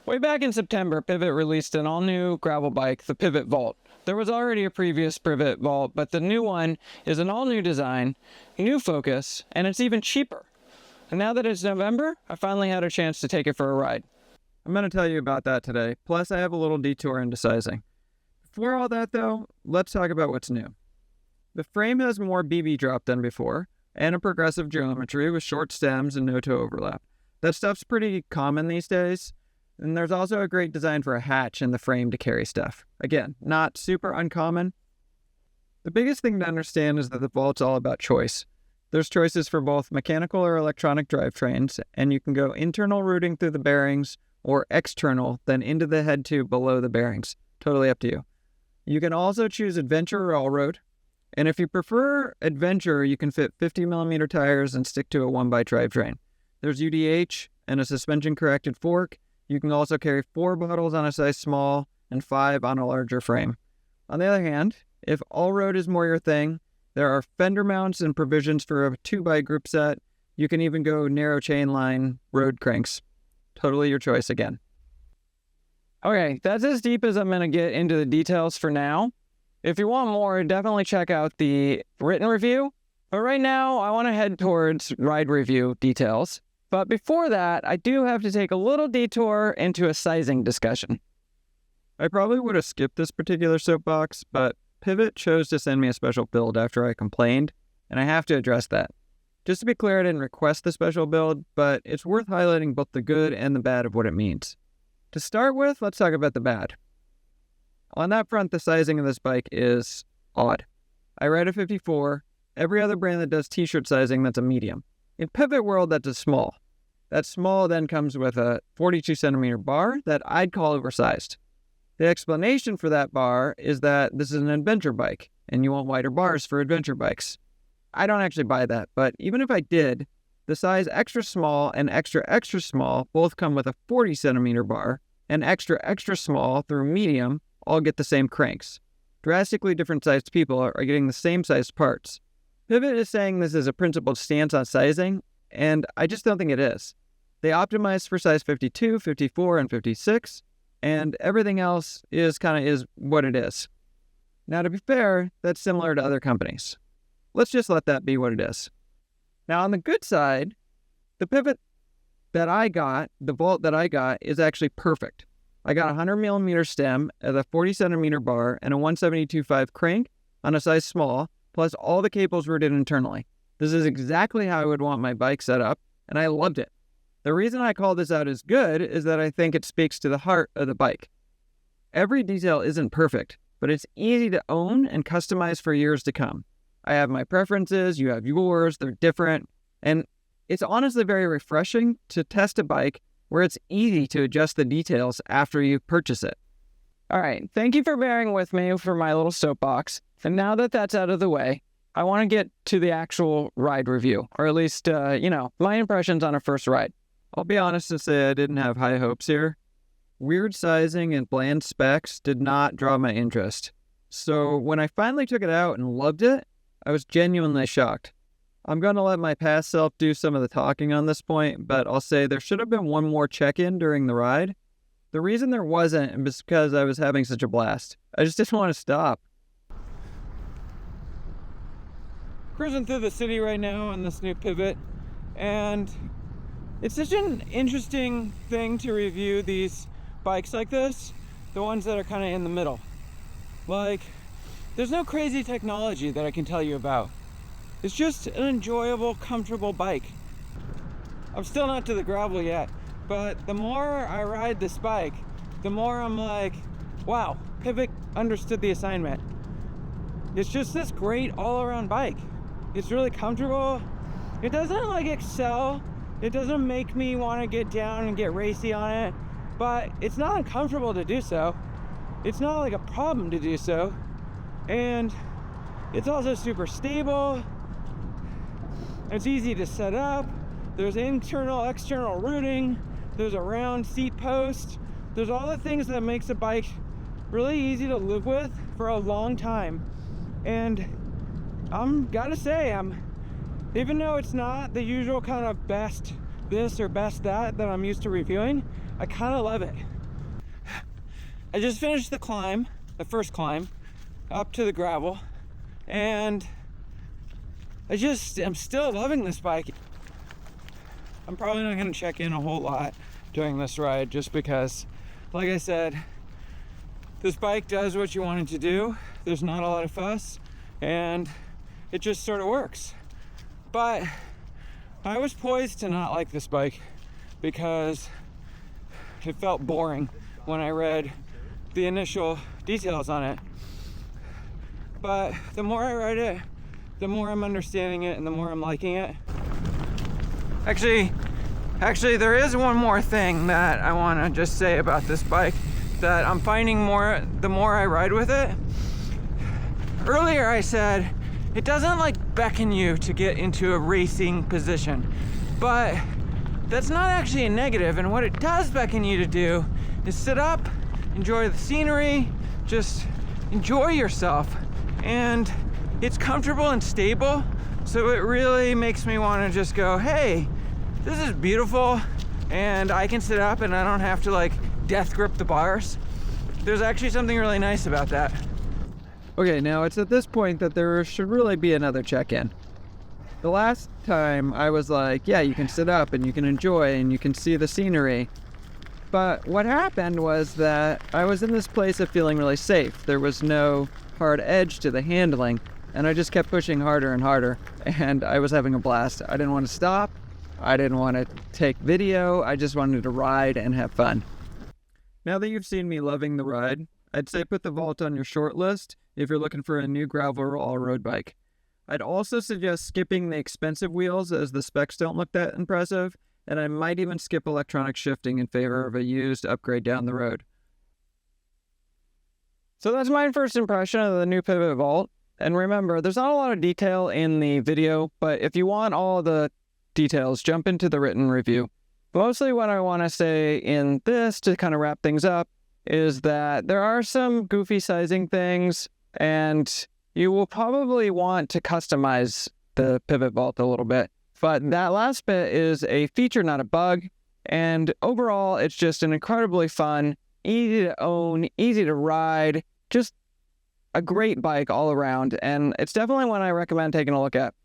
Way back in September, Pivot released an all-new gravel bike, the Pivot Vault. There was already a previous Pivot Vault, but the new one is an all-new design, new focus, and it's even cheaper. And now that it's November, I finally had a chance to take it for a ride. I'm going to tell you about that today, plus I have a little detour into sizing. Before all that though, let's talk about what's new. The frame has more BB drop than before, and a progressive geometry with short stems and no toe overlap. That stuff's pretty common these days. And there's also a great design for a hatch in the frame to carry stuff. Again, not super uncommon. The biggest thing to understand is that the Vault's all about choice. There's choices for both mechanical or electronic drivetrains, and you can go internal routing through the bearings or external, then into the head tube below the bearings. Totally up to you. You can also choose adventure or all-road. And if you prefer adventure, you can fit 50mm tires and stick to a 1x drivetrain. There's UDH and a suspension-corrected fork. You can also carry 4 bottles on a size small and 5 on a larger frame. On the other hand, if all-road is more your thing, there are fender mounts and provisions for a 2x group set. You can even go narrow chain line road cranks. Totally your choice again. Okay, that's as deep as I'm going to get into the details for now. If you want more, definitely check out the written review. But right now, I want to head towards ride review details. But before that, I do have to take a little detour into a sizing discussion. I probably would have skipped this particular soapbox, but Pivot chose to send me a special build after I complained, and I have to address that. Just to be clear, I didn't request the special build, but it's worth highlighting both the good and the bad of what it means. To start with, let's talk about the bad. On that front, the sizing of this bike is odd. I ride a 54. Every other brand that does t-shirt sizing, that's a medium. In Pivot world, that's a small. That small then comes with a 42cm bar that I'd call oversized. The explanation for that bar is that this is an adventure bike, and you want wider bars for adventure bikes. I don't actually buy that, but even if I did, the size extra small and extra small both come with a 40cm bar, and extra small through medium all get the same cranks. Drastically different sized people are getting the same sized parts. Pivot is saying this is a principled stance on sizing, and I just don't think it is. They optimize for size 52, 54, and 56, and everything else is what it is. Now, to be fair, that's similar to other companies. Let's just let that be what it is. Now, on the good side, the Pivot that I got, the Vault that I got, is actually perfect. I got a 100mm stem at a 40cm bar and a 172.5 crank on a size small, plus all the cables routed internally. This is exactly how I would want my bike set up, and I loved it. The reason I call this out as good is that I think it speaks to the heart of the bike. Every detail isn't perfect, but it's easy to own and customize for years to come. I have my preferences, you have yours, they're different, and it's honestly very refreshing to test a bike where it's easy to adjust the details after you purchase it. All right, thank you for bearing with me for my little soapbox. And now that that's out of the way, I want to get to the actual ride review, or at least, my impressions on a first ride. I'll be honest and say I didn't have high hopes here. Weird sizing and bland specs did not draw my interest. So when I finally took it out and loved it, I was genuinely shocked. I'm going to let my past self do some of the talking on this point, but I'll say there should have been one more check-in during the ride. The reason there wasn't was because I was having such a blast. I just didn't want to stop. Cruising through the city right now on this new Pivot, and it's such an interesting thing to review these bikes like this, the ones that are kind of in the middle. Like, there's no crazy technology that I can tell you about. It's just an enjoyable, comfortable bike. I'm still not to the gravel yet, but the more I ride this bike, the more I'm like, wow, Pivot understood the assignment. It's just this great all-around bike. It's really comfortable. It doesn't excel. It doesn't make me want to get down and get racy on it, but it's not uncomfortable to do so. It's not like a problem to do so. And it's also super stable. It's easy to set up. There's internal, external routing. There's a round seat post. There's all the things that makes a bike really easy to live with for a long time. And gotta say, even though it's not the usual kind of best this or best that I'm used to reviewing, I kind of love it. I just finished the climb, the first climb, up to the gravel, and I'm still loving this bike. I'm probably not going to check in a whole lot during this ride just because, like I said, this bike does what you want it to do. There's not a lot of fuss, and it just sort of works. But I was poised to not like this bike because it felt boring when I read the initial details on it. But the more I ride it, the more I'm understanding it and the more I'm liking it. Actually, there is one more thing that I want to just say about this bike that I'm finding the more I ride with it. Earlier I said it doesn't like beckon you to get into a racing position, but that's not actually a negative. And what it does beckon you to do is sit up, enjoy the scenery, just enjoy yourself. And it's comfortable and stable, so it really makes me want to just go, hey, this is beautiful, and I can sit up and I don't have to like death grip the bars. There's actually something really nice about that. Okay, now it's at this point that there should really be another check-in. The last time I was like, yeah, you can sit up and you can enjoy and you can see the scenery. But what happened was that I was in this place of feeling really safe. There was no hard edge to the handling, and I just kept pushing harder and harder, and I was having a blast. I didn't want to stop. I didn't want to take video. I just wanted to ride and have fun. Now that you've seen me loving the ride, I'd say put the Vault on your short list if you're looking for a new gravel or all-road bike. I'd also suggest skipping the expensive wheels as the specs don't look that impressive, and I might even skip electronic shifting in favor of a used upgrade down the road. So that's my first impression of the new Pivot Vault. And remember, there's not a lot of detail in the video, but if you want all the details, jump into the written review. Mostly what I want to say in this to kind of wrap things up is that there are some goofy sizing things, and you will probably want to customize the Pivot Vault a little bit. But that last bit is a feature, not a bug. And overall, it's just an incredibly fun, easy to own, easy to ride, just a great bike all around. And it's definitely one I recommend taking a look at.